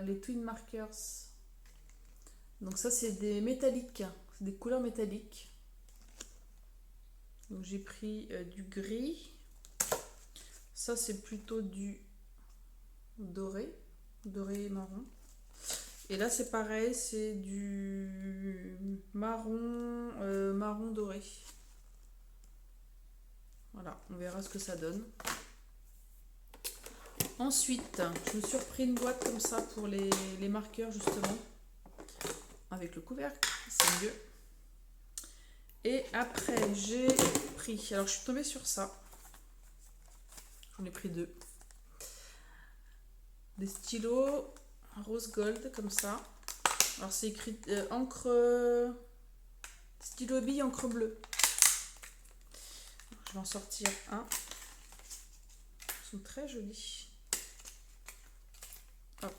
les Twin Markers. Donc ça c'est des métalliques, c'est des couleurs métalliques. Donc j'ai pris du gris. Ça c'est plutôt du doré, doré et marron. Et là c'est pareil, c'est du marron, marron doré. Voilà, on verra ce que ça donne. Ensuite, je me suis repris une boîte comme ça pour les marqueurs justement. Avec le couvercle, c'est mieux. Et après, j'ai pris... Alors, je suis tombée sur ça. J'en ai pris 2. Des stylos rose gold, comme ça. Alors, c'est écrit encre... stylo bille encre bleue. Je vais en sortir un. Ils sont très jolis. Hop,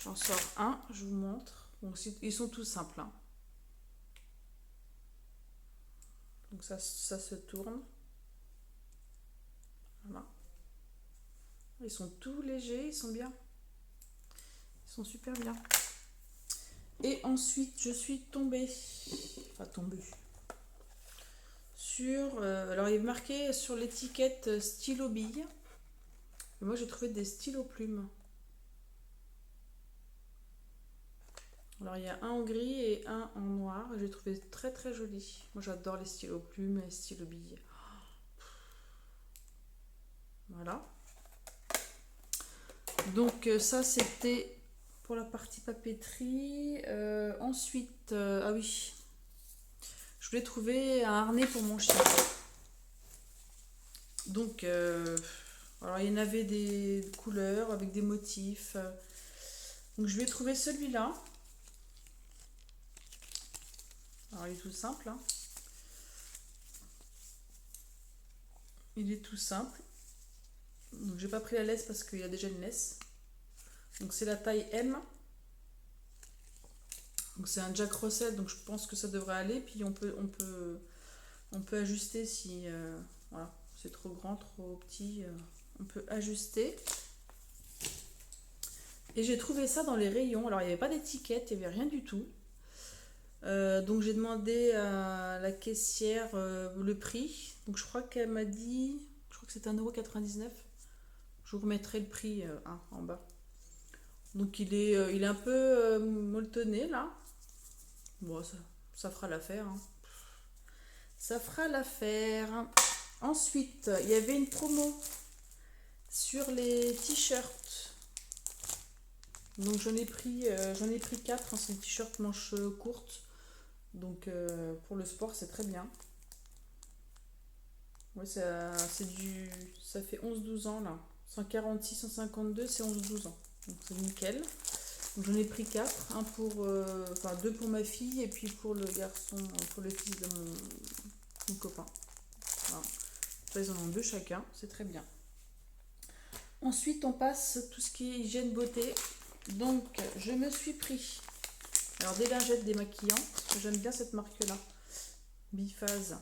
j'en sors un, je vous montre. Bon, ils sont tous simples. Hein. Donc ça se tourne. Voilà. Ils sont tout légers, ils sont bien. Ils sont super bien. Et ensuite, je suis tombée. Enfin, tombée. Sur... alors, il est marqué sur l'étiquette stylo bille. Et moi, j'ai trouvé des stylos plumes. Alors, il y a un en gris et un en noir. J'ai trouvé très très joli. Moi, j'adore les stylos plumes et les stylos billes. Voilà. Donc, ça, c'était pour la partie papeterie. Ensuite, ah oui, je voulais trouver un harnais pour mon chien. Donc, alors, il y en avait des couleurs avec des motifs. Donc, je vais trouver celui-là. Alors, il est tout simple. Hein. Il est tout simple. Donc, j'ai pas pris la laisse parce qu'il y a déjà une laisse. Donc, c'est la taille M. Donc, c'est un Jack Russell. Donc, je pense que ça devrait aller. Puis, on peut ajuster si voilà, c'est trop grand, trop petit. On peut ajuster. Et j'ai trouvé ça dans les rayons. Alors, il n'y avait pas d'étiquette, il n'y avait rien du tout. Donc j'ai demandé à la caissière le prix. Donc je crois qu'elle m'a dit, je crois que c'est 1,99 €. Je vous remettrai le prix en bas. Donc il est un peu molletonné là. Bon, ça fera l'affaire. Hein. Ça fera l'affaire. Ensuite, il y avait une promo sur les t-shirts. Donc j'en ai pris 4. Hein, c'est des t-shirts manches courtes. Donc pour le sport, c'est très bien. Ouais, ça fait 11-12 ans là. 146, 152, c'est 11-12 ans. Donc c'est nickel. Donc j'en ai pris 4. Enfin 2 pour ma fille et puis pour le garçon, pour le fils de mon copain. Voilà. Ça, ils en ont 2 chacun, c'est très bien. Ensuite, on passe tout ce qui est hygiène beauté. Donc je me suis pris alors des lingettes démaquillantes. J'aime bien cette marque-là. Biphase.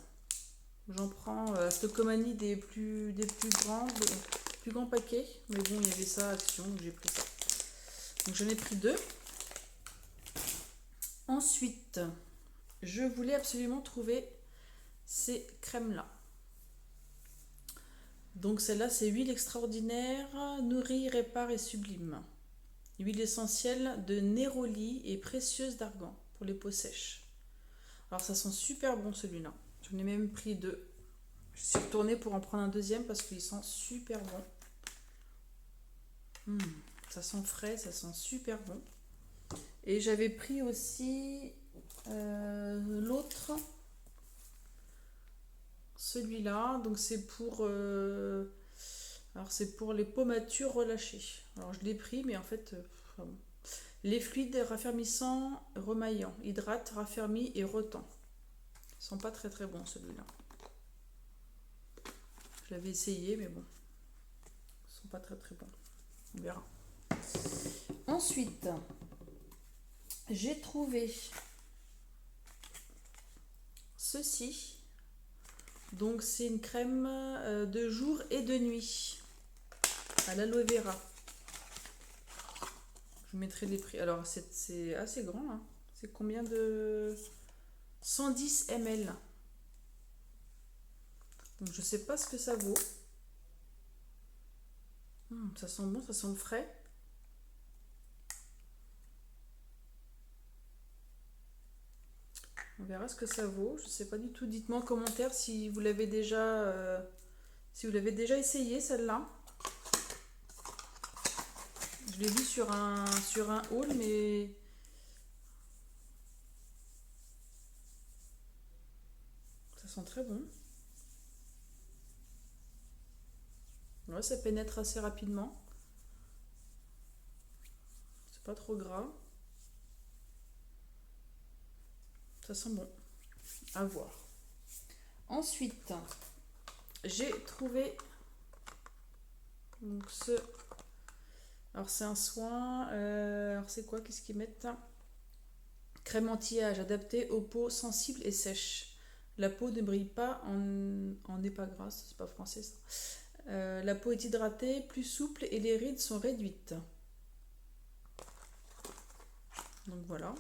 J'en prends Stocomanie des plus grands paquets. Mais bon, il y avait ça à Action, donc j'ai pris ça. Donc j'en ai pris 2. Ensuite, je voulais absolument trouver ces crèmes-là. Donc celle-là, c'est huile extraordinaire, nourrit, répare et sublime. Huile essentielle de néroli et précieuse d'argan pour les peaux sèches. Alors ça sent super bon celui-là. J'en ai même pris 2. Je suis retournée pour en prendre un deuxième parce qu'il sent super bon. Ça sent frais, ça sent super bon. Et j'avais pris aussi l'autre. Celui-là, donc c'est pour les peaux matures relâchées. Alors je l'ai pris, mais en fait, bon. Les fluides raffermissants, remaillants, hydrate, raffermi et retend. Ils sont pas très très bons celui-là. Je l'avais essayé, mais bon, ils sont pas très très bons. On verra. Ensuite, j'ai trouvé ceci. Donc c'est une crème de jour et de nuit à l'aloe vera. vous mettrai les prix. Alors, c'est assez grand, hein. C'est combien de... 110 ml. Donc, je sais pas ce que ça vaut. Ça sent bon, ça sent frais. On verra ce que ça vaut. Je sais pas du tout. Dites-moi en commentaire si vous l'avez déjà essayé, celle-là. Je l'ai vu sur un haul, mais ça sent très bon. Ouais, ça pénètre assez rapidement. C'est pas trop gras. Ça sent bon. À voir. Ensuite, j'ai trouvé donc ce... Alors c'est un soin. Alors c'est quoi? Qu'est-ce qu'ils mettent? Crème anti-âge adaptée aux peaux sensibles et sèches. La peau ne brille pas en n'est pas grasse. C'est pas français ça. La peau est hydratée, plus souple et les rides sont réduites. Donc voilà.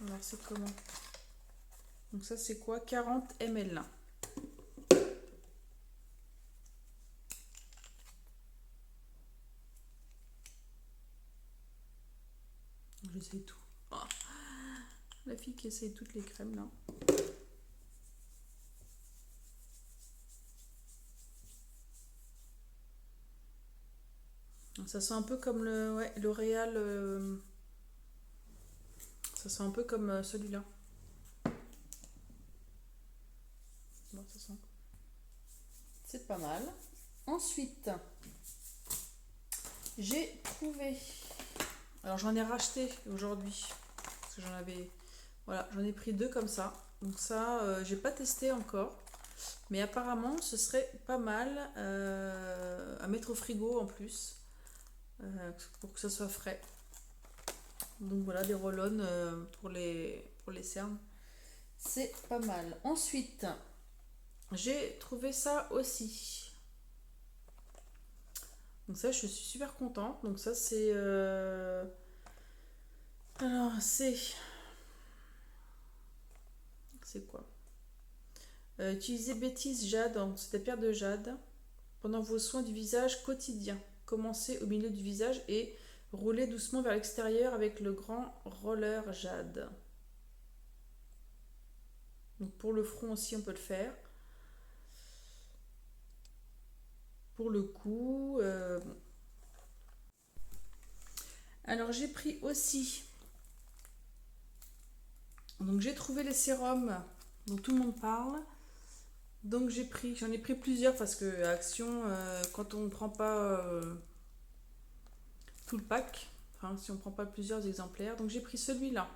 Alors c'est comment? Donc ça c'est quoi? 40 ml. J'essaye tout. Oh, la fille qui essaye toutes les crèmes là. Ça sent un peu comme le L'Oréal. Ça sent un peu comme celui-là. Bon, ça sent. C'est pas mal. Ensuite, j'ai trouvé. Alors j'en ai racheté aujourd'hui. Parce que j'en avais. Voilà, j'en ai pris 2 comme ça. Donc ça, j'ai pas testé encore. Mais apparemment, ce serait pas mal à mettre au frigo en plus. Pour que ça soit frais. Donc voilà, des roll-on pour les cernes. C'est pas mal. Ensuite, j'ai trouvé ça aussi. Donc ça, je suis super contente. Donc ça, c'est... Alors, c'est... C'est quoi? Utilisez bêtise jade, donc c'est la pierre de jade, pendant vos soins du visage quotidiens. Commencez au milieu du visage et roulez doucement vers l'extérieur avec le grand roller jade. Donc pour le front aussi, on peut le faire. Pour le cou, bon. Alors j'ai pris aussi. Donc j'ai trouvé les sérums dont tout le monde parle. Donc j'en ai pris plusieurs parce que à Action, quand on ne prend pas tout le pack, enfin si on ne prend pas plusieurs exemplaires, donc j'ai pris celui-là.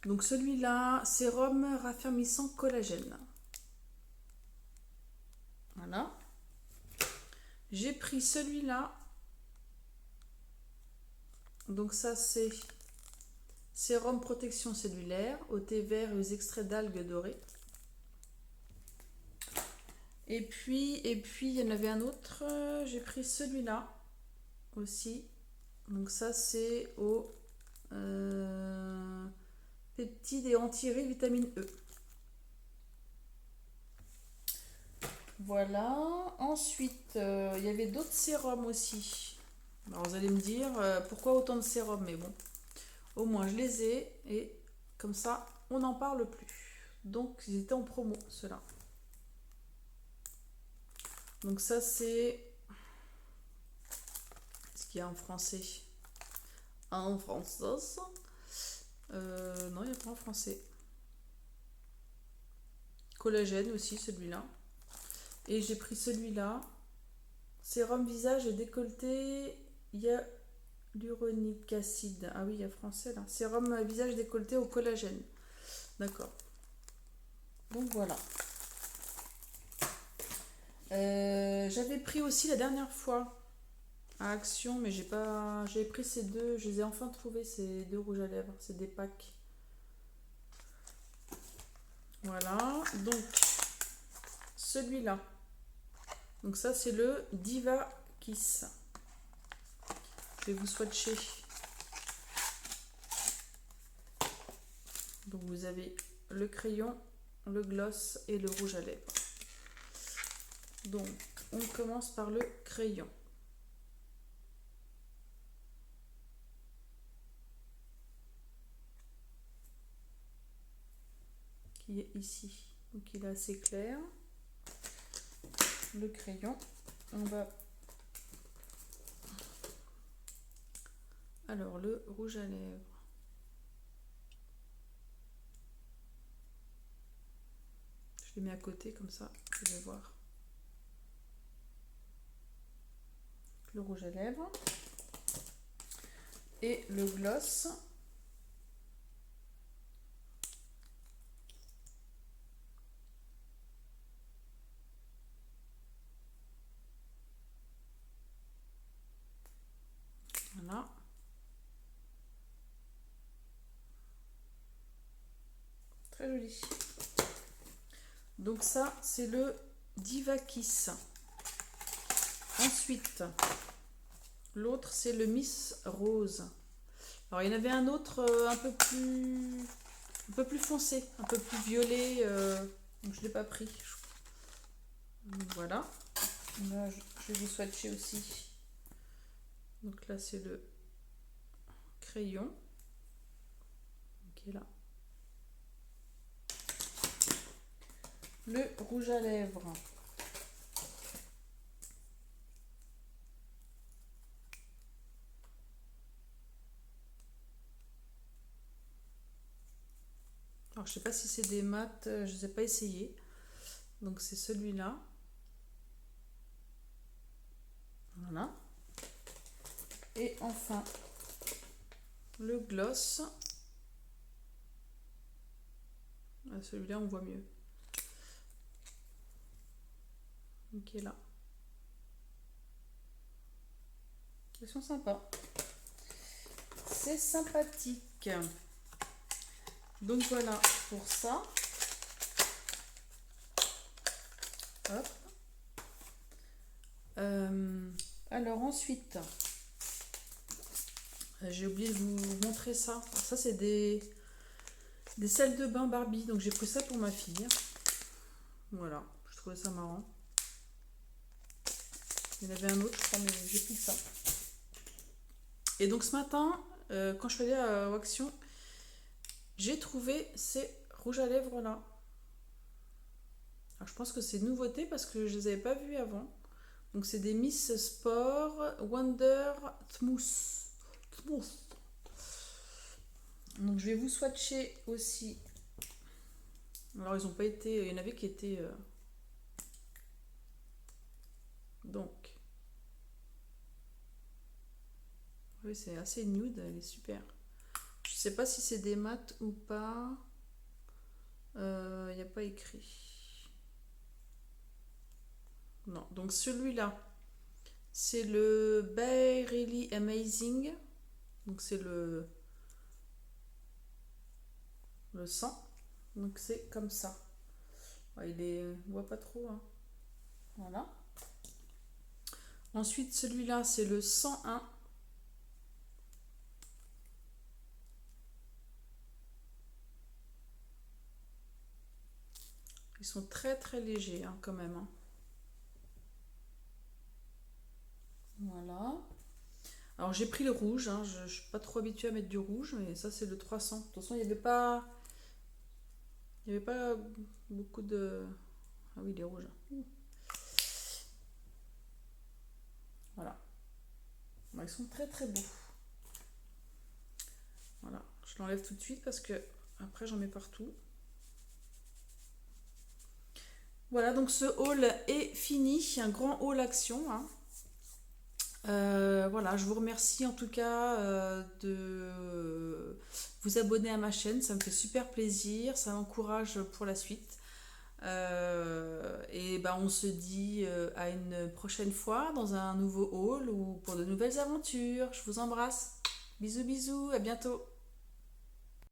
Donc celui-là, sérum raffermissant collagène. Voilà. J'ai pris celui-là. Donc ça c'est sérum protection cellulaire au thé vert et aux extraits d'algues dorées. Et puis, il y en avait un autre. J'ai pris celui-là aussi. Donc ça c'est au peptides et anti-rides vitamine E. Voilà. Ensuite, il y avait d'autres sérums aussi. Alors vous allez me dire pourquoi autant de sérums, mais bon, au moins je les ai et comme ça on n'en parle plus. Donc ils étaient en promo ceux-là. Donc ça c'est ce qu'il y a en français. En français. Non, il n'y a pas en français. Collagène aussi celui-là. Et j'ai pris celui-là. Sérum visage et décolleté. Hyaluronique acide. Ah oui, il y a français là. Sérum visage décolleté au collagène. D'accord. Donc voilà. J'avais pris aussi la dernière fois à Action, mais j'ai pas. J'avais pris ces deux. Je les ai enfin trouvés, ces 2 rouges à lèvres. C'est des packs. Voilà. Donc celui-là. Donc ça c'est le Diva Kiss. vais vous swatcher. Donc vous avez le crayon, le gloss et le rouge à lèvres. Donc on commence par le crayon. Qui est ici. Donc il est assez clair. Le crayon, on va... Alors le rouge à lèvres. Je les mets à côté comme ça, vous allez voir. Le rouge à lèvres. Et le gloss. Voilà. Très joli. Donc ça, c'est le Diva Kiss. Ensuite, l'autre, c'est le Miss Rose. Alors, il y en avait un autre un peu plus foncé, un peu plus violet. Donc, je ne l'ai pas pris. Donc, voilà. Là, je vais vous swatcher aussi. Donc là, c'est le crayon qui est là. Le rouge à lèvres. Alors, je sais pas si c'est des mats, je ne les ai pas essayés. Donc, c'est celui-là. Voilà. Et enfin, le gloss. Celui-là, on voit mieux. Qui est là. Ils sont sympas. C'est sympathique. Donc voilà pour ça. Hop. Alors ensuite, j'ai oublié de vous montrer ça. Alors ça c'est des sels de bain Barbie. Donc j'ai pris ça pour ma fille. Voilà, je trouvais ça marrant. Il y en avait un autre, je crois, mais j'ai pris ça. Et donc ce matin, quand je suis allée à Action, j'ai trouvé ces rouges à lèvres là. Alors, je pense que c'est une nouveauté parce que je ne les avais pas vus avant. Donc c'est des Miss Sport Wonder Smooth. Donc je vais vous swatcher aussi. Alors ils n'ont pas été... Il y en avait qui étaient... Donc... Oui, c'est assez nude, elle est super. Je sais pas si c'est des mats ou pas. Il n'y a pas écrit. Non, donc celui-là, c'est le Bay Really Amazing. Donc c'est le 100. Donc c'est comme ça. Ouais, on voit pas trop. Hein. Voilà. Ensuite, celui-là, c'est le 101. Ils sont très très légers hein, quand même. Hein. Voilà. Alors j'ai pris le rouge, hein. Je ne suis pas trop habituée à mettre du rouge, mais ça c'est le 300. De toute façon, il n'y avait pas beaucoup de... Ah oui, il est rouge. Voilà. Bon, ils sont très très beaux. Voilà, je l'enlève tout de suite parce que après j'en mets partout. Voilà, donc ce haul est fini, un grand haul Action. Hein. Voilà, je vous remercie en tout cas de vous abonner à ma chaîne, ça me fait super plaisir, ça m'encourage pour la suite. Et ben on se dit à une prochaine fois dans un nouveau haul ou pour de nouvelles aventures. Je vous embrasse. Bisous bisous, à bientôt.